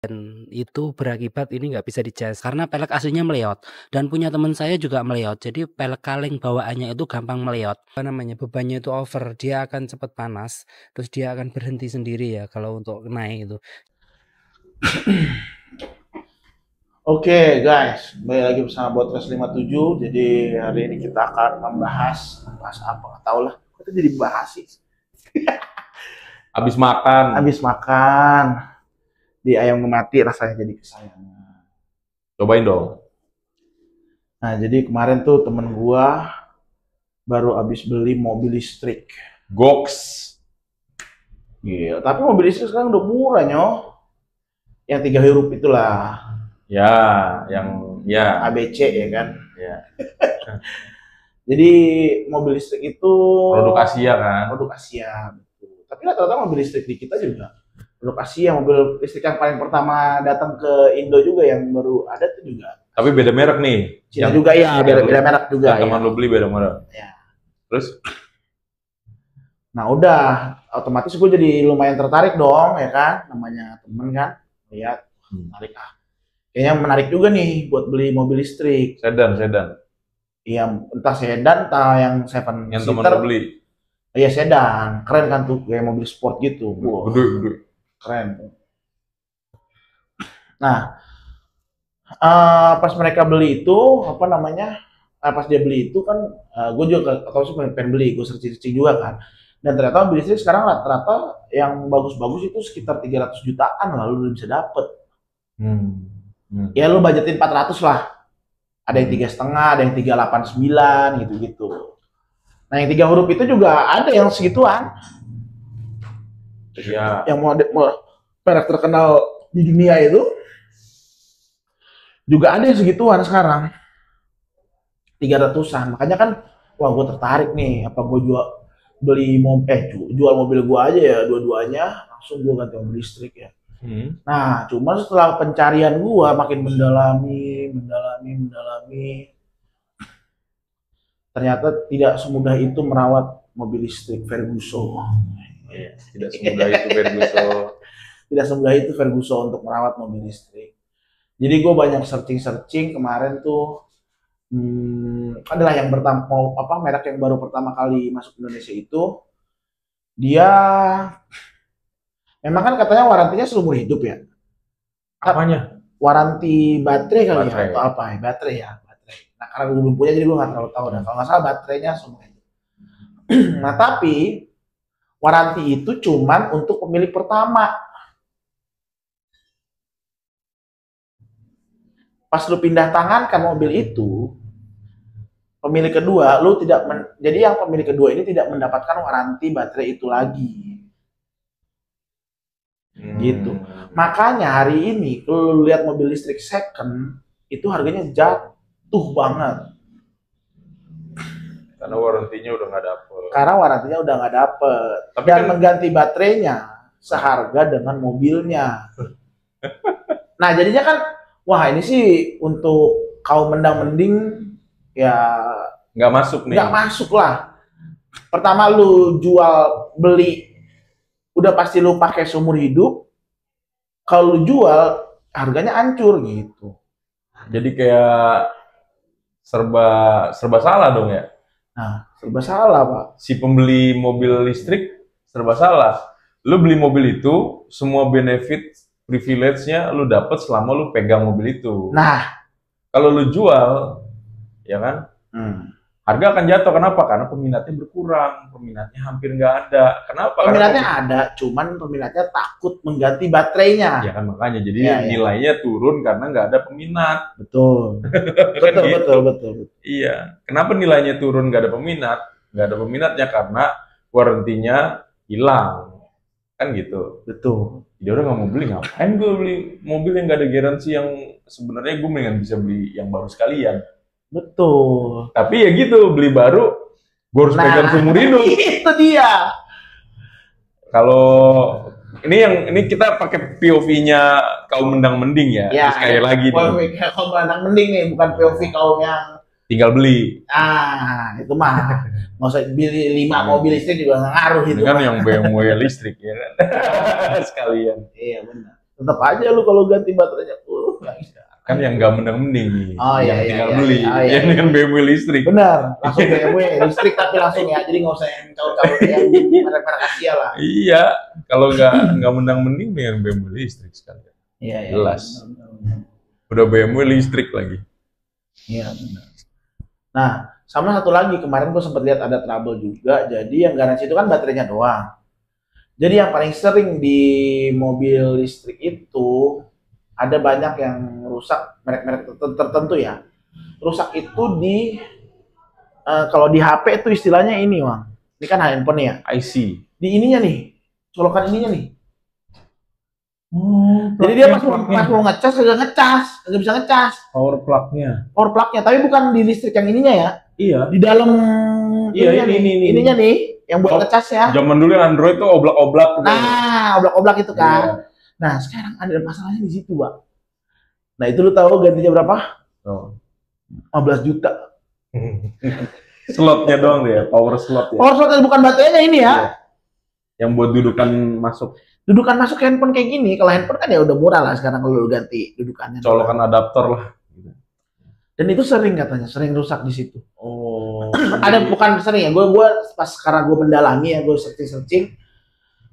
Dan itu berakibat ini nggak bisa dicas karena pelek aslinya meleot dan punya teman saya juga meleot. Jadi pelek kaleng bawaannya itu gampang meleot. Apa namanya, bebannya itu over, dia akan cepat panas, terus dia akan berhenti sendiri ya kalau untuk naik itu. Oke guys, balik lagi bersama Botres 57. Jadi hari ini kita akan membahas apa? Nggak tahu lah. Kita jadi bahas sih. Habis makan di ayam mati rasanya jadi kesayangan. cobain dong. Nah jadi kemarin tuh temen gua baru habis beli mobil listrik. Goks. Gila, tapi mobil listrik sekarang udah murah nyoh. Yang 3 huruf itulah. Ya, yang ya ABC ya kan. ya. Jadi mobil listrik itu Produk Asia kan. Produk Asia, betul. Tapi rata-rata mobil listrik di kita juga produk Asia. Mobil listrik yang paling pertama datang ke Indo juga yang baru ada tuh juga. Tapi beda merek nih. Cina juga ya, beda merek juga ya. Teman lu beli beda merek. Ya. Terus Nah udah, otomatis gue jadi lumayan tertarik dong ya kan. Namanya temen kan, lihat menarik kayaknya menarik juga nih buat beli mobil listrik. sedan. Iya, entah sedan, entah yang 7 Yang teman seater. lu beli. Iya sedan, keren kan tuh kayak mobil sport gitu. Wow, Gede. keren. Nah, pas mereka beli itu apa namanya? Pas dia beli itu kan, gue juga atau sih pengen beli, gue searching juga kan. Dan ternyata mobil listrik sekarang rata-rata yang bagus-bagus itu sekitar 300 jutaan lah lu bisa dapet. Ya lu budgetin 400 lah. Ada yang 3,5, ada yang 389 gitu-gitu. Nah yang 3 huruf itu juga ada yang segituan. Iya. Yang merek terkenal di dunia itu juga ada yang segituan sekarang. 300-an. Makanya kan, wah gue tertarik nih. Apa gue jual mobil gue aja ya dua-duanya, langsung gue ganti mobil listrik ya. Nah, cuma setelah pencarian gua makin mendalami, ternyata tidak semudah itu merawat mobil listrik Ferguson. Iya, tidak semudah itu Ferguson. Tidak semudah itu Ferguson untuk merawat mobil listrik. Jadi gua banyak searching kemarin tuh. Adalah yang merek yang baru pertama kali masuk Indonesia itu, dia memang kan katanya warantinya seumur hidup ya. Apanya? Waranti baterai kali Baterai. ya atau apa ya? Baterai. Nah karena gue belum punya jadi gue nggak terlalu tahu dah. Kalau nggak salah baterainya seumur hidup. Nah tapi waranti itu cuman untuk pemilik pertama. Pas lu pindah tangankan mobil itu, pemilik kedua lu jadi yang pemilik kedua ini tidak mendapatkan waranti baterai itu lagi. Gitu. Makanya hari ini kalau lu lihat mobil listrik second itu harganya jatuh banget. Karena warantinya udah nggak dapet. Tapi dan kan mengganti baterainya seharga dengan mobilnya. Nah jadinya kan, wah ini sih untuk kaum mendang-mending ya Nggak masuk nih. Nggak masuk lah. Pertama lu beli udah pasti lu pakai seumur hidup. Kalau lu jual harganya hancur gitu. Jadi kayak serba salah dong ya. Nah, serba salah, Pak. Si pembeli mobil listrik serba salah. Lu beli mobil itu, semua benefit privilege-nya lu dapat selama lu pegang mobil itu. Nah, kalau lu jual, ya kan? Harga akan jatuh. Kenapa? Karena peminatnya berkurang, peminatnya hampir nggak ada. Kenapa? Peminatnya ada, cuman peminatnya takut mengganti baterainya. Ya kan makanya, jadi nilainya turun karena nggak ada peminat. Betul. betul. Iya. Kenapa nilainya turun nggak ada peminat? Nggak ada peminatnya karena warantinya hilang. Kan gitu. Betul. Jadi orang nggak mau beli, ngapain gue beli mobil yang nggak ada garansi yang sebenarnya gue mendingan bisa beli yang baru sekalian. Betul. Tapi ya gitu, beli baru, gue harus pegang seumur hidup. Itu dia. Kalau ini kita pakai POV-nya kaum mendang-mending ya. Ya sekali lagi nih. Kaum mendang-mending nih, bukan POV kaum yang tinggal beli. Itu mah. Nggak usah beli 5 mobil listrik juga nggak ngaruh itu. Ini kan yang BMW listrik ya kan. Sekalian. Iya benar. Tetap aja lu kalau ganti baterainya, nggak bisa. Kan yang nggak mending nih, Oh, yang iya, tinggal iya, beli, iya. Oh, iya, yang dengan BMW listrik. Benar, langsung BMW listrik tapi langsung ya, jadi nggak usah yang caur-caur yang merek-merek Asia lah. Iya, kalau nggak mending dengan BMW listrik sekali. Iya, iya. Jelas. Benar. Udah BMW listrik lagi. Iya, benar. Nah, sama satu lagi, kemarin gue sempat lihat ada trouble juga, jadi yang garansi itu kan baterainya doang. Jadi yang paling sering di mobil listrik itu ada banyak yang rusak merek-merek tertentu ya. Rusak itu di kalau di HP itu istilahnya ini, Bang. Ini kan handphone ya. IC. Di ininya nih, colokan ininya nih. Oh, Jadi dia pas mau ngecas kagak bisa ngecas. power plug-nya. Power plug-nya, tapi bukan di listrik yang ininya ya. Iya. Di dalam Iya, ininya nih, yang buat ngecas ya. Zaman dulu yang Android tuh oblak-oblak. Nah, oblak-oblak itu kan. Iya. Nah, sekarang ada masalahnya di situ, Bang. Nah, itu lu tahu gantinya berapa? Oh. 15 juta. Slotnya doang deh, power slot ya. Power slot bukan baterainya ini ya. Iya. Yang buat dudukan masuk. Dudukan masuk handphone kayak gini, kalau handphone kan ya udah murah lah sekarang kalau lu ganti dudukannya. Colokan adaptor lah. Dan itu sering katanya, sering rusak di situ. Oh. Ada bukan sering ya, gue pas sekarang gue mendalami ya, gue searching,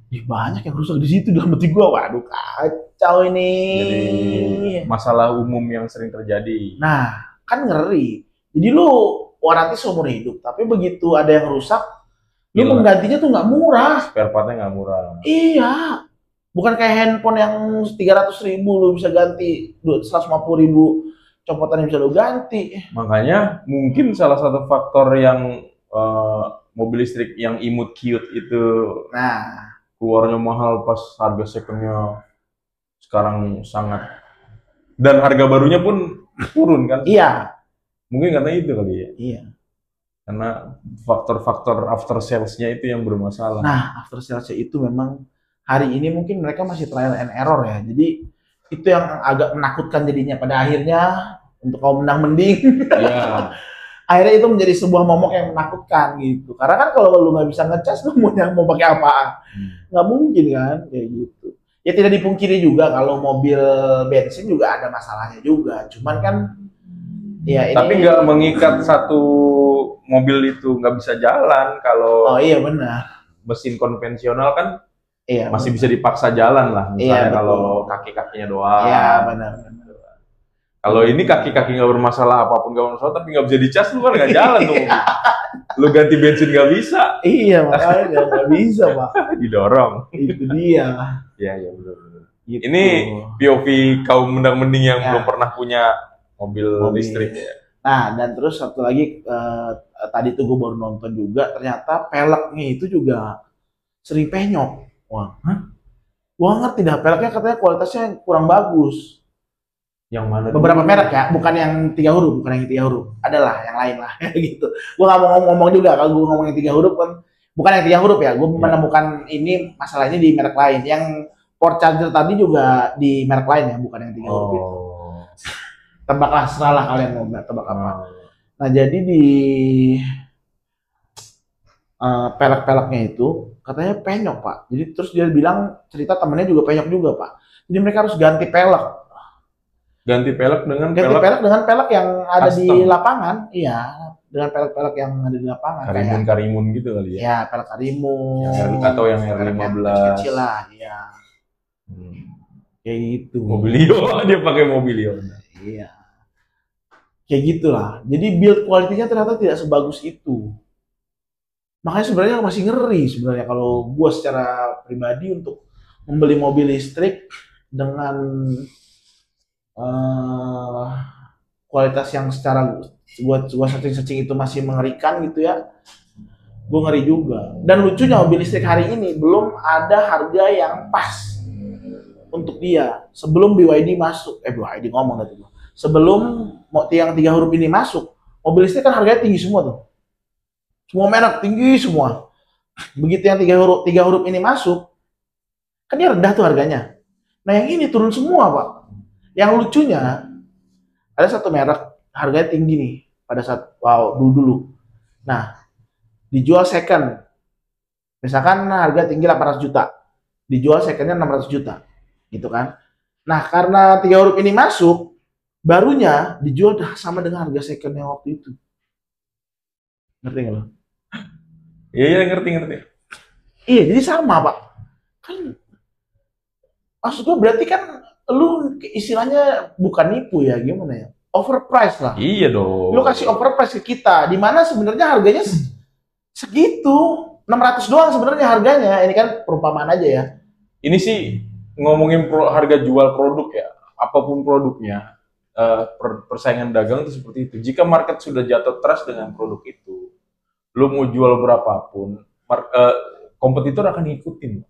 banyak yang rusak di situ dalam hati gue. Waduh, kacau ini. Jadi masalah umum yang sering terjadi. Nah, kan ngeri. Jadi lu waranti seumur hidup, tapi begitu ada yang rusak, lu Gila. menggantinya tuh nggak murah. Spare partnya nggak murah. Iya, bukan kayak handphone yang 300.000 lu bisa ganti, 150.000 copotan yang bisa lu ganti. Makanya mungkin salah satu faktor yang mobil listrik yang imut cute itu Nah, keluarnya mahal pas harga secondnya sekarang sangat, dan harga barunya pun turun kan? iya, Mungkin karena itu kali ya. iya. Karena faktor-faktor after sales-nya itu yang bermasalah. Nah, after sales itu memang hari ini mungkin mereka masih trial and error ya. Jadi itu yang agak menakutkan jadinya pada akhirnya untuk kaum menang mending. Iya. Akhirnya itu menjadi sebuah momok yang menakutkan gitu. Karena kan kalau lu nggak bisa ngecas, lu mau pakai apaan? Nggak mungkin kan kayak gitu. Ya tidak dipungkiri juga kalau mobil bensin juga ada masalahnya juga. Cuman kan ya ini. Tapi nggak mengikat satu mobil itu nggak bisa jalan kalau. Oh iya benar. Mesin konvensional kan Iya. masih bisa dipaksa jalan lah. Misalnya Iya, kalau kaki-kakinya doang. Iya benar. Kalau ini kaki-kaki nggak bermasalah, apapun nggak bermasalah, tapi nggak bisa dicas, lu kan nggak jalan tuh. Lu ganti bensin nggak bisa. Iya makanya nggak bisa Pak. Didorong. Itu dia. Iya benar. Gitu. Ini POV kaum mendang-mending yang Ya. belum pernah punya mobil listrik ya. Nah dan terus satu lagi tadi tuh gue baru nonton juga, ternyata peleknya itu juga sering penyok. Wah, gua ngerti dah, peleknya katanya kualitasnya kurang bagus. Yang mana? Beberapa merek ya, bukan yang 3 huruf, bukan yang 3 huruf. Adalah yang lain lah, gitu. Gua nggak mau ngomong juga, kalau gua ngomong yang 3 huruf kan, bukan yang 3 huruf ya. Gua menemukan ini masalahnya di merek lain. Yang port charger tadi juga di merek lain ya, bukan yang 3 huruf itu. Tebaklah, seralah kalian mau tebak apa. Nah jadi di pelek-peleknya itu katanya penyok Pak. Jadi terus dia bilang cerita temennya juga penyok juga Pak. Jadi mereka harus ganti pelek. Ganti pelek dengan Pelek dengan pelek yang ada custom. di lapangan. Iya, dengan pelek-pelek yang ada di lapangan. Karimun gitu kali ya. Ya, pelek Karimun. Atau yang R15. Kecil lah, iya. Kayak gitu. Mobilio, dia pakai Mobilio. Iya. Kayak gitulah. Jadi build quality-nya ternyata tidak sebagus itu. Makanya sebenarnya masih ngeri sebenarnya kalau gue secara pribadi untuk membeli mobil listrik dengan kualitas yang secara buat gua searching itu masih mengerikan gitu ya. Gue ngeri juga. Dan lucunya mobil listrik hari ini belum ada harga yang pas untuk dia. Sebelum BYD masuk, BYD ngomong tadi. Sebelum yang 3 huruf ini masuk, mobil listrik kan harganya tinggi semua tuh. Semua merek tinggi semua. Begitu yang 3 huruf ini masuk, kan dia rendah tuh harganya. Nah yang ini turun semua Pak. Yang lucunya, ada satu merek harganya tinggi nih pada saat dulu. Nah, dijual second. Misalkan harga tinggi 800 juta. Dijual secondnya 600 juta. Gitu kan. Nah, karena 3 huruf ini masuk, barunya dijual sama dengan harga second yang waktu itu. Ngerti nggak lo? Iya, ngerti. Iya, jadi sama, Pak. Kan maksud gua berarti kan lu istilahnya bukan nipu ya, gimana ya? Overprice lah. Iya dong. Lu kasih overprice ke kita, di mana sebenarnya harganya segitu, 600 doang sebenarnya harganya. Ini kan perumpamaan aja ya. Ini sih ngomongin harga jual produk ya, apapun produknya, persaingan dagang itu seperti itu. Jika market sudah jatuh trust dengan produk itu, lu mau jual berapapun, kompetitor akan ngikutin.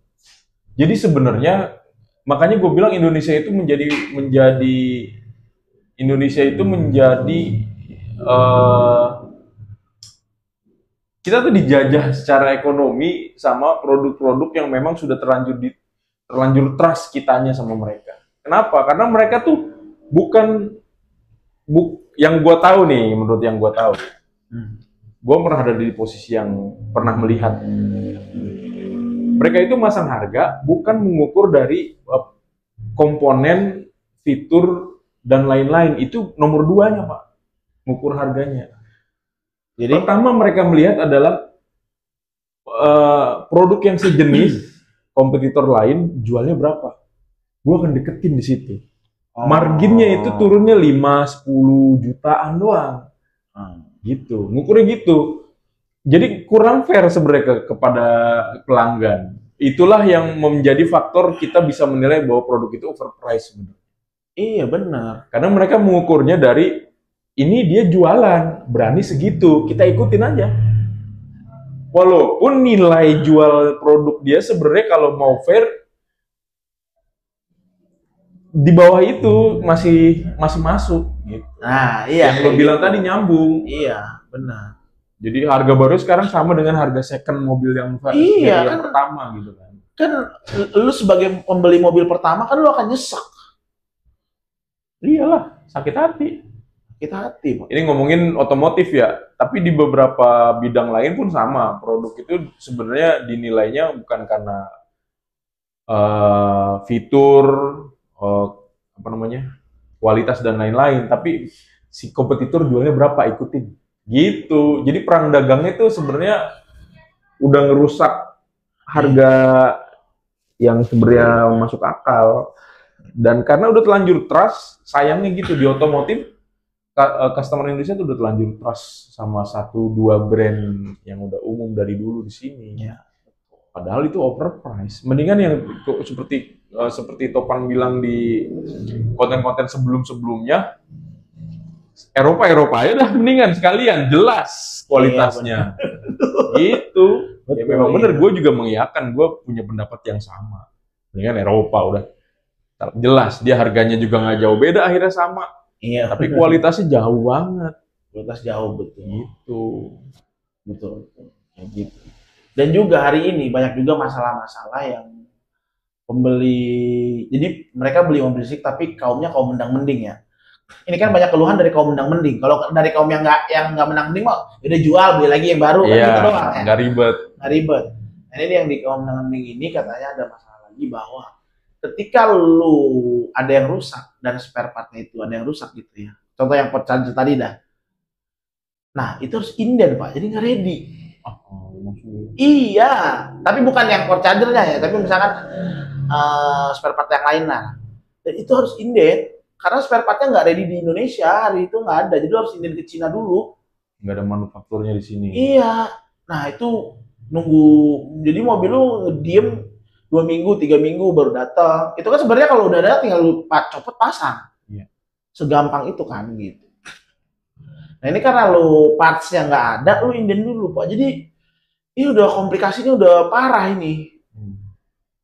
Jadi sebenarnya makanya gue bilang Indonesia itu menjadi kita tuh dijajah secara ekonomi sama produk-produk yang memang sudah terlanjur trust kitanya sama mereka. Kenapa? Karena mereka tuh yang gue tahu nih, menurut yang gue tahu, gue pernah ada di posisi yang pernah melihat mereka itu masang harga bukan mengukur dari komponen, fitur dan lain-lain. Itu nomor 2-nya, Pak, mengukur harganya. Jadi pertama mereka melihat adalah produk yang sejenis kompetitor lain jualnya berapa. Gue akan deketin di situ. Marginnya itu turunnya 5-10 jutaan doang. Gitu, ngukurnya gitu. Jadi kurang fair sebenarnya kepada pelanggan. Itulah yang menjadi faktor kita bisa menilai bahwa produk itu overpriced sebenarnya. Iya benar. Karena mereka mengukurnya dari ini dia jualan, berani segitu, kita ikutin aja. Walaupun nilai jual produk dia sebenarnya kalau mau fair di bawah itu masih masuk gitu. Nah, iya. Yang lo bilang tadi nyambung. Iya, benar. Jadi harga baru sekarang sama dengan harga second mobil yang yang pertama gitu kan. Kan lu sebagai pembeli mobil pertama kan lu akan nyesek. Iyalah, sakit hati. Sakit hati, Pak. Ini ngomongin otomotif ya, tapi di beberapa bidang lain pun sama. Produk itu sebenarnya dinilainya bukan karena fitur, kualitas dan lain-lain, tapi si kompetitor jualnya berapa, ikutin. Gitu. Jadi perang dagangnya itu sebenarnya udah ngerusak harga yang sebenarnya masuk akal. Dan karena udah terlanjur trust, sayangnya gitu di otomotif, customer Indonesia tuh udah terlanjur trust sama 1-2 brand yang udah umum dari dulu di sini. Ya. Padahal itu overpriced. Mendingan yang seperti Topan bilang di konten-konten sebelum-sebelumnya, Eropa aja dah, mendingan sekalian jelas kualitasnya. Gitu. Ya, memang bener, gue juga mengiyakan, gue punya pendapat yang sama. Mendingan Eropa udah jelas, dia harganya juga nggak jauh beda, akhirnya sama. Iya. Tapi kualitasnya jauh banget. Kualitas jauh, betul. Gitu. Betul. Ya, gitu. Dan juga hari ini banyak juga masalah-masalah yang pembeli, jadi mereka beli mobil listrik tapi kaumnya kaum mendang-mending ya. Ini kan banyak keluhan dari kaum mendang-mending. Kalau dari kaum yang nggak mendang-mending mah udah jual, beli lagi yang baru, kan gitu doang ya. Nggak ribet. Nah ini yang di kaum mendang-mending ini katanya ada masalah lagi bahwa ketika lu ada yang rusak dan spare partnya itu ada yang rusak gitu ya. Contoh yang port charger tadi dah. Nah itu harus inden, Pak, jadi nggak ready. Iya, tapi bukan yang port chargernya ya, tapi misalkan spare part yang lain lah. Dan itu harus inden, karena spare partnya nggak ready di Indonesia, hari itu nggak ada, jadi harus inden ke Cina dulu. Nggak ada manufakturnya di sini. Iya, nah itu nunggu, jadi mobil lu diem 2 minggu, 3 minggu baru datang. Itu kan sebenarnya kalau udah ada tinggal lu copot pasang. Iya. Segampang itu kan gitu. Nah ini karena lu partsnya nggak ada, lu inden dulu, Pak. Jadi ini udah komplikasinya udah parah ini.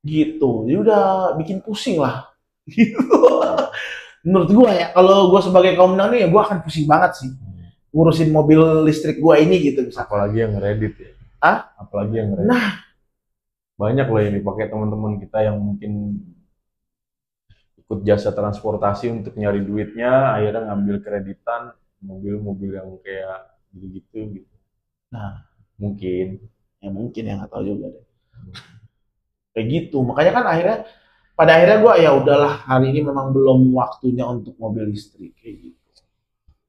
Gitu. Jadi udah bikin pusing lah. Gitu. Menurut gua ya, kalau gua sebagai kaum menang nih ya gua akan pusing banget sih. Ngurusin mobil listrik gua ini gitu misalkan. Apalagi yang ngeredit ya. Apalagi yang ngeredit. Nah, banyak loh yang dipakai teman-teman kita yang mungkin ikut jasa transportasi untuk nyari duitnya, akhirnya ngambil kreditan mobil-mobil yang kayak gitu-gitu gitu. Nah, mungkin ya nggak tahu juga deh. Kayak gitu. Makanya kan akhirnya pada akhirnya gue ya udahlah, hari ini memang belum waktunya untuk mobil listrik kayak gitu.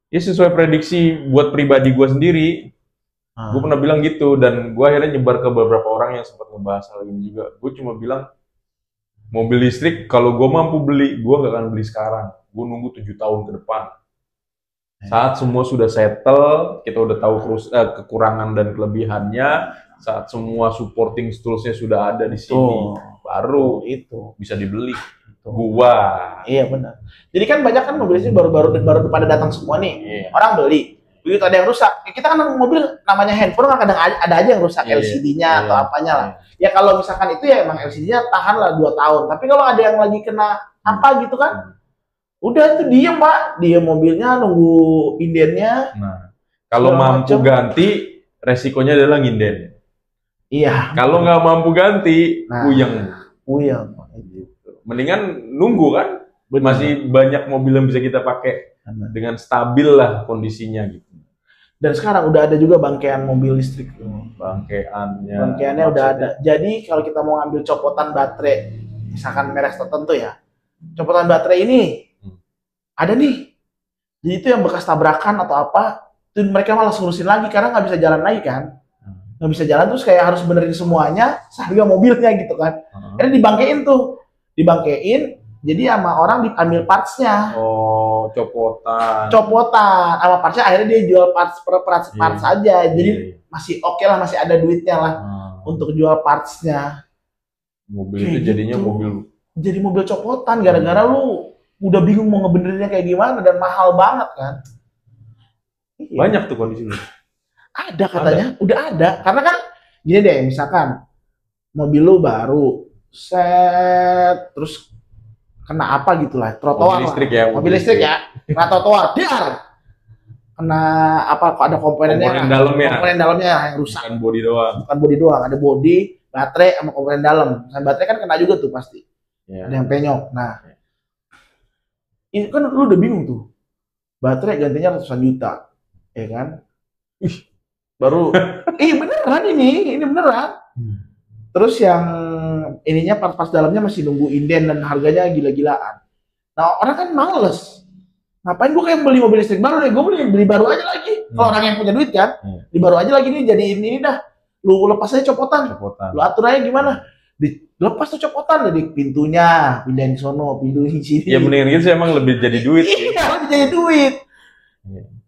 Ya sesuai prediksi buat pribadi gue sendiri, gue pernah bilang gitu, dan gue akhirnya nyebar ke beberapa orang yang sempat ngebahas hal ini juga. Gue cuma bilang, mobil listrik kalau gue mampu beli, gue gak akan beli sekarang. Gue nunggu 7 tahun ke depan. Saat semua sudah settle, kita udah tahu kekurangan dan kelebihannya, saat semua supporting tools-nya sudah ada di sini, baru itu bisa dibeli. Gua. Iya benar. Jadi kan banyak kan mobil listrik baru pada datang semua nih. Iya. Orang beli. Begitu ada yang rusak. Ya kita kan mobil namanya handphone kan kadang ada aja yang rusak, LCD-nya atau apanya lah. Ya kalau misalkan itu ya emang LCD-nya tahan lah 2 tahun. Tapi kalau ada yang lagi kena apa gitu kan, udah itu diem Pak. Diem mobilnya nunggu indennya. Nah, kalau mampu ganti, resikonya adalah nginden. Iya. Kalau nggak mampu ganti, puyeng. Mendingan nunggu kan, masih banyak mobil yang bisa kita pakai dengan stabil lah kondisinya gitu. Dan sekarang udah ada juga bangkean mobil listrik. Bangkeannya udah ada. Jadi kalau kita mau ambil copotan baterai, misalkan merek tertentu ya, copotan baterai ini ada nih. Jadi itu yang bekas tabrakan atau apa, itu mereka malah ngurusin lagi karena nggak bisa jalan lagi kan. Nggak bisa jalan terus kayak harus benerin semuanya seharga mobilnya gitu kan. Akhirnya dibangkein tuh. Dibangkein, jadi sama orang diambil parts-nya. Oh, copotan. Sama parts-nya akhirnya dia jual parts per parts aja. Jadi masih oke lah, masih ada duitnya lah untuk jual parts-nya. Mobil kayak itu jadinya gitu. Jadi mobil copotan gara-gara lu udah bingung mau ngebenerinnya kayak gimana dan mahal banget kan. Banyak tuh kondisinya. Ada katanya, udah ada. Karena kan gini deh, misalkan mobil lu baru set terus kena apa gitulah, trotoar mobil listrik ya kena trotoar kena apa, ada komponen dalamnya yang rusak, bukan bodi doang, ada bodi, baterai sama komponen dalam. Baterai kan kena juga tuh pasti, ada yang penyok. Nah itu kan lu udah bingung tuh, baterai gantinya ratusan juta ya kan, baru beneran ini beneran. Terus yang ininya pas dalamnya masih nunggu inden dan harganya gila-gilaan. Nah orang kan males. Ngapain gue kayak beli mobil listrik baru deh, gue beli baru aja lagi. Kalau orang yang punya duit kan, beli baru aja lagi nih, jadi ini dah. Lu lepas aja copotan. Lu atur aja gimana. Dilepas tuh copotan, jadi pintunya pindahin di sono, pindahin di sini. Ya mendingan gitu emang lebih jadi duit. Iya, lebih jadi duit.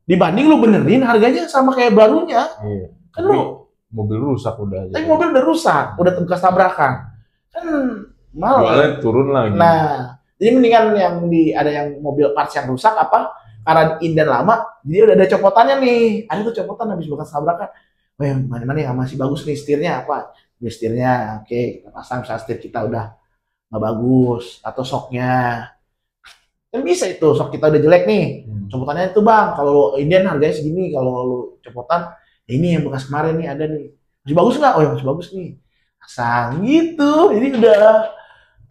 Dibanding lu benerin harganya sama kayak barunya. Kan lu mobil rusak udah aja. Tapi mobil udah rusak, udah bekas tabrakan. Kan malah jualnya turun lagi. Nah, jadi mendingan ada yang mobil parts yang rusak apa? Karena inden lama, jadi udah ada copotannya nih. Ada tuh copotan habis bekas tabrakan. Oh yang mana yang masih bagus nih setirnya apa? Ini setirnya, oke, kita pasang misalnya setir kita udah nggak bagus atau shocknya. Kan bisa itu, shock kita udah jelek nih. Copotannya itu bang, kalau inden harganya segini, kalau lu copotan ini yang bekas kemarin nih ada nih, masih bagus nggak? Oh ya masih bagus nih, pasang gitu. Jadi udah,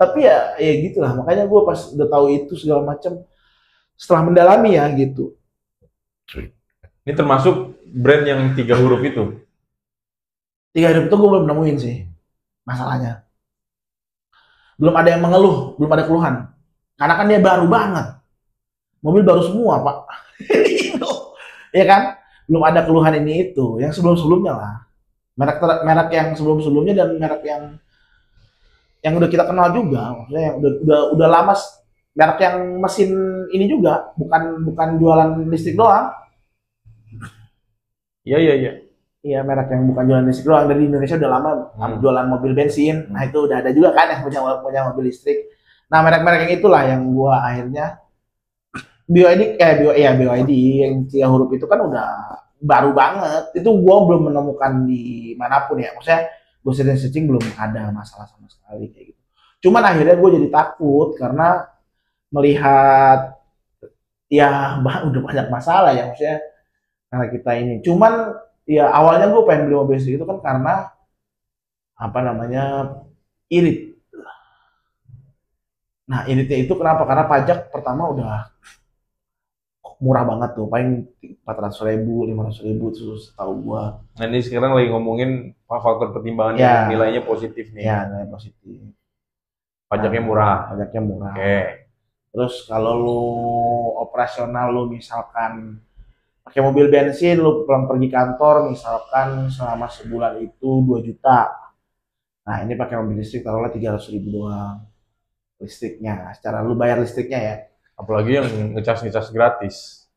tapi ya gitulah. Makanya gue pas udah tahu itu segala macam, setelah mendalami ya gitu. Ini termasuk brand yang 3 huruf itu. 3 huruf itu gue belum nemuin sih masalahnya. Belum ada yang mengeluh, belum ada keluhan. Karena kan dia baru banget, mobil baru semua pak. Ya kan? Belum ada keluhan ini itu, yang sebelum-sebelumnya lah. Merek yang sebelum-sebelumnya dan merek yang udah kita kenal juga, maksudnya yang udah lama, merek yang mesin ini juga, bukan jualan listrik doang. Iya. Iya, merek yang bukan jualan listrik doang, dari Indonesia udah lama jualan mobil bensin. Nah, itu udah ada juga kan yang punya mobil listrik. Nah, merek-merek yang itulah yang gua akhirnya BYD yang 3 huruf itu kan udah baru banget. Itu gua belum menemukan di manapun ya. Maksudnya gua searching belum ada masalah sama sekali kayak gitu. Cuman akhirnya gua jadi takut karena melihat ya udah banyak masalah ya, maksudnya karena kita ini. Cuman ya awalnya gua pengen beli mobil listrik itu kan karena apa namanya, irit. Nah, iritnya itu kenapa? Karena pajak pertama udah murah banget tuh, paling 400.000, 500.000 terus tahu gua. Nah ini sekarang lagi ngomongin faktor pertimbangan yang nilainya positif nih. Ya, nilai positif. Pajaknya murah. Pajaknya murah. Oke. Terus kalau lu operasional lu misalkan pakai mobil bensin, lu pulang pergi kantor misalkan selama sebulan itu 2 juta. Nah ini pakai mobil listrik taruhlah 300.000 doang listriknya. Secara lu bayar listriknya ya. Apalagi yang ngecas gratis.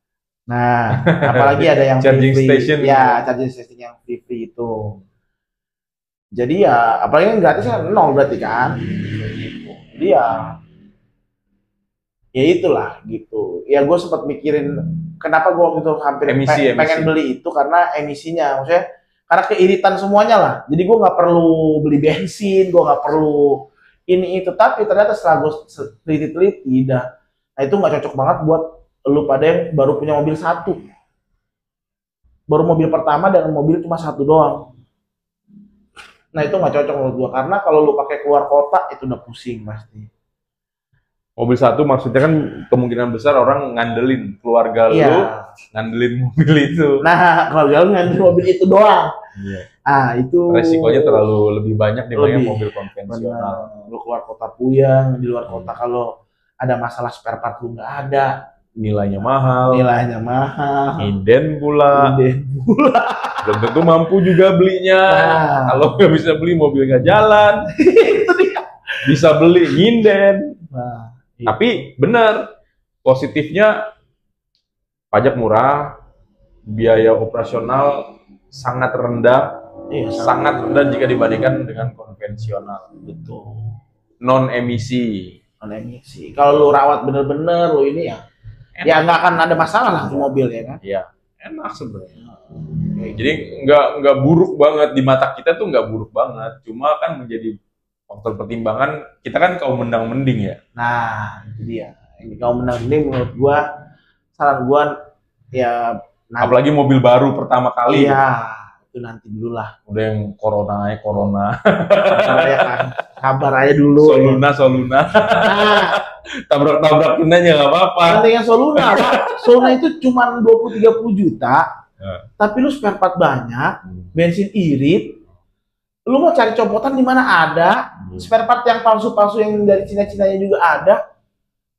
Nah apalagi ada yang Charging free, station. ya charging station yang free itu. Jadi ya apalagi yang gratis kan nol berarti kan. Jadi ya itulah gitu. Ya gue sempat mikirin kenapa gue waktu itu hampir pengen beli itu karena emisinya, maksudnya karena keiritan semuanya lah. Jadi gue nggak perlu beli bensin, gue nggak perlu ini itu. Tapi ternyata setelah gue teliti-teliti, nah itu nggak cocok banget buat lu pada yang baru punya mobil satu, baru mobil pertama dengan mobil cuma satu doang. Nah itu nggak cocok menurut gue karena kalau lu pakai keluar kota itu udah pusing pasti. Mobil satu maksudnya kan kemungkinan besar orang ngandelin keluarga lu, ngandelin mobil itu. Nah, keluarga lu ngandelin mobil itu doang. Iya. Itu resikonya terlalu lebih banyak dibanding mobil konvensional. Lu keluar kota puyeng, di luar kota kalau ada masalah spare part lu nggak ada. Nilainya mahal. Inden pula. Belum tentu mampu juga belinya. Kalau nggak bisa beli mobil nggak jalan. Itu dia. Bisa beli nginden. Tapi benar, positifnya pajak murah, biaya operasional sangat rendah, sangat rendah jika dibandingkan dengan konvensional. Betul. Non emisi. Kalau lu rawat bener-bener, lu ini ya, ya nggak akan ada masalah lah di mobil ya kan? Iya, enak sebenarnya. Jadi nggak buruk banget di mata kita tuh, nggak buruk banget. Cuma kan menjadi faktor pertimbangan, kita kan kaum mendang-mending ya. Nah, itu dia. Ini kaum mendang-mending menurut gua, saran gua ya nanti. Apalagi mobil baru pertama kali. Iya, itu nanti dulu lah. Udah yang corona. Ya kan. Sabar aja dulu. Soluna. Tabrak-tabrakin aja nggak apa-apa. Nanti yang Soluna, Pak. Soluna itu cuma 20-30 juta. Tapi lu spare part banyak, bensin irit. Lu mau cari copotan di mana ada, spare part yang palsu-palsu yang dari Cina-Cinanya juga ada,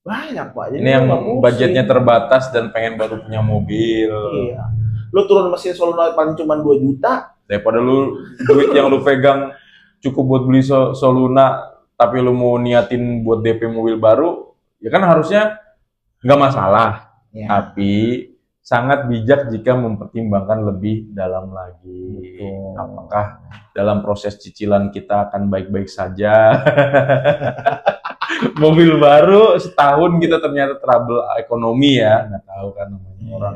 banyak Pak. Jadi ini yang budgetnya terbatas dan pengen baru punya mobil. Iya. Lu turun mesin Soluna paling cuma 2 juta. Daripada lu duit yang lu pegang cukup buat beli Soluna, tapi lu mau niatin buat DP mobil baru, ya kan harusnya nggak masalah. Ya. Tapi sangat bijak jika mempertimbangkan lebih dalam lagi. Betul. Apakah dalam proses cicilan kita akan baik-baik saja? Mobil baru setahun kita ternyata trouble ekonomi ya, nggak tahu kan namanya orang.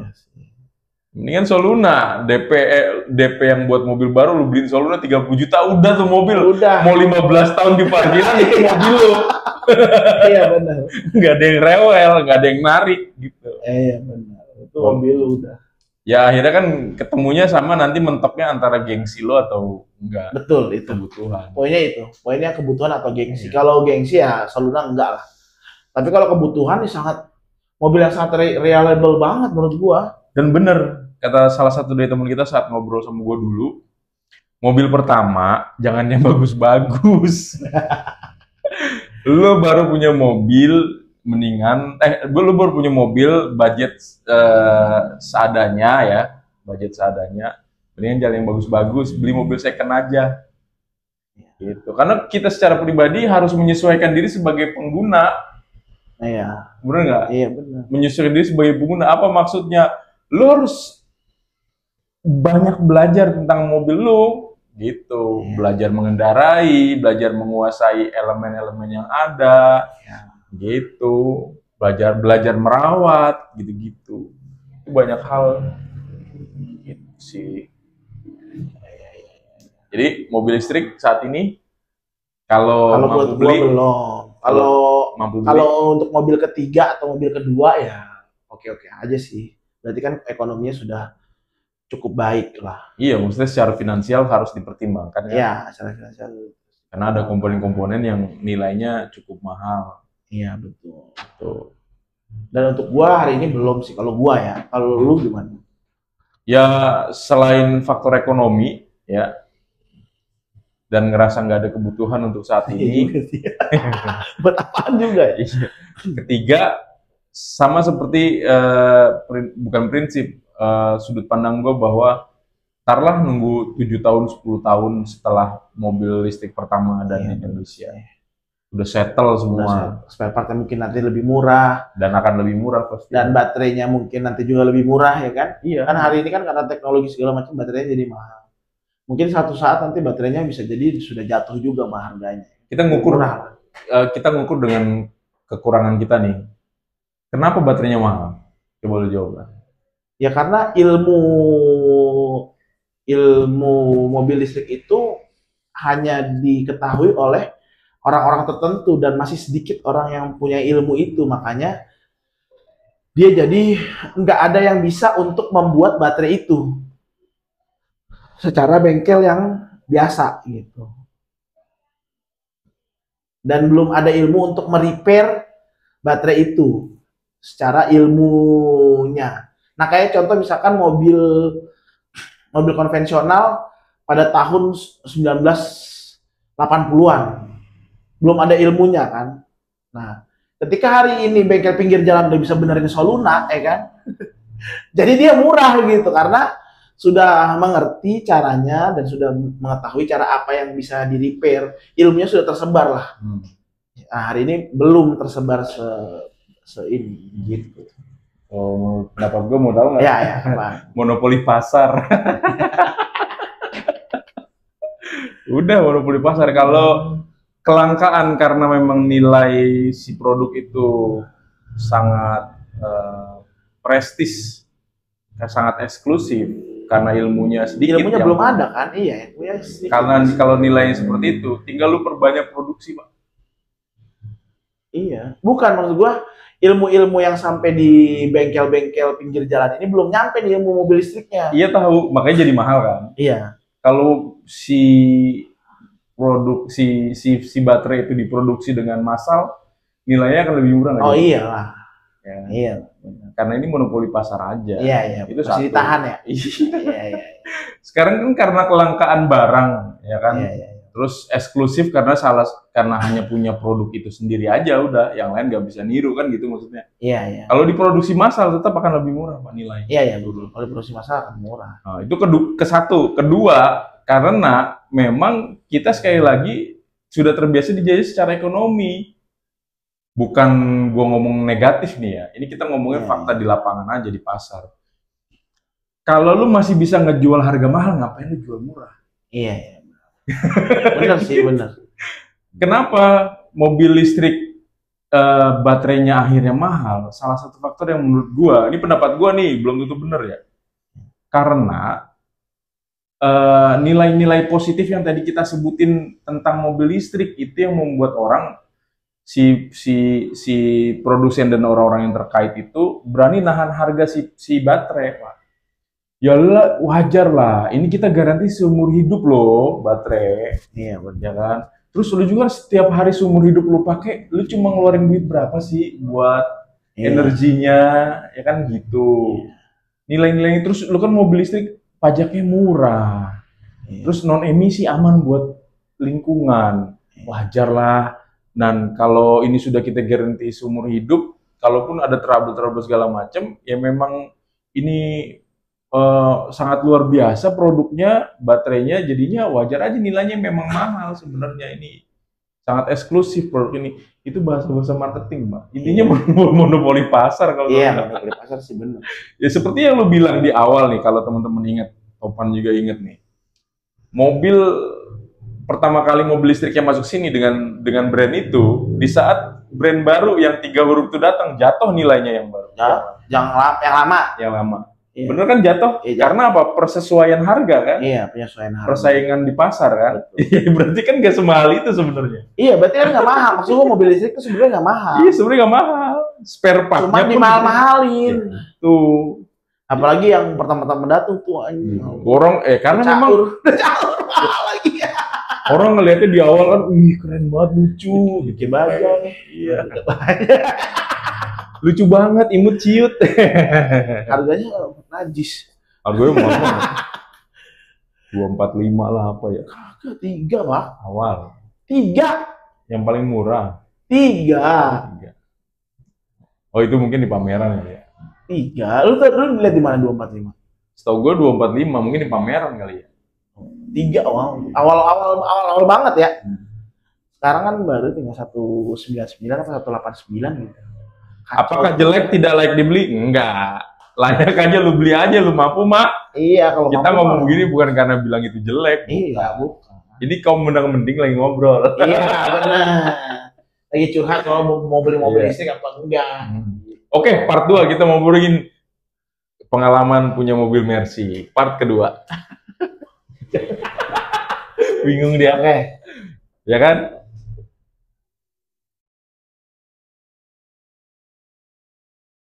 Ini kan Soluna, DP yang buat mobil baru lu beliin Soluna 30 juta udah tuh mobil. Udah. Mau 15 tahun di parkiran itu mobil lu. Iya benar. Nggak ada yang rewel, nggak ada yang narik gitu. Iya benar. Itu mobil udah. Ya akhirnya kan ketemunya sama nanti mentoknya antara gengsi lo atau enggak. Betul, itu kebutuhan. Poinnya kebutuhan atau gengsi. Iya. Kalau gengsi ya Soluna enggak lah. Tapi kalau kebutuhan ini mobil yang sangat reliable banget menurut gua. Dan bener, kata salah satu dari teman kita saat ngobrol sama gua dulu, mobil pertama jangan yang bagus-bagus. Lo baru punya mobil, mendingan lu baru punya mobil budget seadanya ya, mendingan jalan yang bagus-bagus, beli mobil second aja gitu, karena kita secara pribadi harus menyesuaikan diri sebagai pengguna. Iya, bener nggak? Iya benar. Menyesuaikan diri sebagai pengguna apa maksudnya? Lu harus banyak belajar tentang mobil lu gitu, belajar mengendarai, belajar menguasai elemen-elemen yang ada. Gitu, belajar merawat gitu-gitu, itu banyak hal gitu sih. Jadi mobil listrik saat ini kalau mampu beli belum, kalau untuk mobil ketiga atau mobil kedua ya oke aja sih, berarti kan ekonominya sudah cukup baik lah. Iya, maksudnya secara finansial harus dipertimbangkan kan? Iya, secara finansial karena ada komponen-komponen yang nilainya cukup mahal. Iya betul. Dan untuk gua hari ini belum sih, kalau gua ya. Kalau lu gimana? Ya selain faktor ekonomi ya, dan ngerasa nggak ada kebutuhan untuk saat ini. Buat apaan juga ya? Ketiga, sama seperti bukan prinsip, sudut pandang gue bahwa taruhlah nunggu 7 tahun, 10 tahun setelah mobil listrik pertama ada di Indonesia. Udah settle semua. Spare partnya mungkin nanti lebih murah. Dan akan lebih murah pasti. Dan baterainya mungkin nanti juga lebih murah ya kan? Iya. Kan hari ini kan karena teknologi segala macam baterainya jadi mahal. Mungkin satu saat nanti baterainya bisa jadi sudah jatuh juga mah harganya. Kita ngukur dengan kekurangan kita nih. Kenapa baterainya mahal? Coba lu jawab. Ya karena ilmu mobil listrik itu hanya diketahui oleh orang-orang tertentu dan masih sedikit orang yang punya ilmu itu, makanya dia jadi nggak ada yang bisa untuk membuat baterai itu secara bengkel yang biasa gitu, dan belum ada ilmu untuk merepair baterai itu secara ilmunya. Nah kayak contoh misalkan mobil konvensional pada tahun 1980-an. Belum ada ilmunya kan. Nah, ketika hari ini bengkel pinggir jalan udah bisa benerin Soluna, ya kan? Jadi dia murah gitu, karena sudah mengerti caranya dan sudah mengetahui cara apa yang bisa di-repair. Ilmunya sudah tersebar lah. Nah, hari ini belum tersebar ini gitu. Oh, pendapat gue mau tahu nggak? Ya, apa? Monopoli pasar. Udah monopoli pasar. Kalau kelangkaan karena memang nilai si produk itu sangat prestis, sangat eksklusif, karena ilmunya sedikit. Ilmunya belum ada kan? Iya, ilmunya sedikit. Karena kalau nilainya seperti itu, tinggal lu perbanyak produksi, Pak. Iya, bukan maksud gua ilmu-ilmu yang sampai di bengkel-bengkel pinggir jalan ini belum nyampe nih ilmu mobil listriknya. Iya tahu, makanya jadi mahal kan. Iya. Kalau si baterai itu diproduksi dengan massal, nilainya akan lebih murah. Oh iyalah. Ya. Iya. Karena ini monopoli pasar aja. Iya. Itu masih ditahan ya. Iya. Sekarang kan karena kelangkaan barang, ya kan. Iya. Terus eksklusif karena hanya punya produk itu sendiri aja udah, yang lain nggak bisa niru kan gitu maksudnya. Iya. Kalau diproduksi massal tetap akan lebih murah Pak nilainya. Iya dulu. Kalau diproduksi massal akan murah. Nah, itu satu. Kedua, karena memang kita sekali lagi sudah terbiasa dijajah secara ekonomi. Bukan gua ngomong negatif nih ya. Ini kita ngomongin fakta di lapangan aja di pasar. Kalau lu masih bisa ngejual harga mahal, ngapain lu jual murah? Iya. Bener sih, bener. Kenapa mobil listrik baterainya akhirnya mahal? Salah satu faktor yang menurut gua, ini pendapat gua nih, belum tentu bener ya. Karena nilai-nilai positif yang tadi kita sebutin tentang mobil listrik itu yang membuat orang si produsen dan orang-orang yang terkait itu berani nahan harga si baterai, Pak. Ya wajar lah, ini kita garansi seumur hidup loh baterai. Iya, ya kan. Terus lu juga setiap hari seumur hidup lu pakai, lu cuma ngeluarin duit berapa sih buat energinya, ya kan gitu. Nilai-nilai terus lu kan mobil listrik pajaknya murah. Terus non emisi aman buat lingkungan. Wajar lah. Dan kalau ini sudah kita garansi seumur hidup, kalaupun ada trouble segala macam, ya memang ini sangat luar biasa produknya, baterainya, jadinya wajar aja nilainya memang mahal sebenarnya. Ini sangat eksklusif produk ini. Itu bahasa marketing, Mbak. Intinya monopoli pasar kalau monopoli pasar sih benar. Ya seperti yang lu bilang di awal nih, kalau teman-teman ingat, Topan juga ingat nih. Mobil pertama kali mobil listrik yang masuk sini dengan brand itu, di saat brand baru yang 3 huruf itu datang, jatuh nilainya yang baru. Yang lama. Yang lama. Iya. Bener kan jatuh? Iya, karena apa? Persesuaian harga kan? Iya, penyesuaian harga. Persaingan di pasar kan? Iya, berarti kan gak semahal itu sebenarnya. Iya, berarti kan gak mahal. Maksudnya mobil listrik itu sebenarnya gak mahal. Iya, sebenarnya gak mahal. Spare part-nya cuma dimahal-mahalin. Ya, tuh. Apalagi yang pertama-tama datang tuh anjing. Orang karena memang mahal lagi. Orang ngeliatnya di awal kan, wih keren banget, lucu. Bikin bajang. Iya. Lucu banget, imut ciut. Harganya najis. Harganya mahal banget. 245 lah apa ya. Kagak, 3 Pak. Awal. 3. Yang paling murah. 3. 3. Oh itu mungkin di pameran ya. 3. Lu lihat di mana 245? Setahu gue 245 mungkin di pameran kali ya. 3 awal banget ya. Sekarang kan baru tinggal 199 atau 189 gitu. Kacau. Apakah jelek tidak layak dibeli? Enggak. Layak aja lu beli aja, lu mampu mak. Iya, kalau Kita ngomong begini bukan karena bilang itu jelek. Iya, bukan. Ini kaum mending lagi ngobrol. Iya, benar. Lagi curhat kalau mau beli mobil listrik apa enggak. Oke, part 2 kita mau ngobrolin pengalaman punya mobil Mercy. Part kedua. Bingung dia. Oke. Ya kan?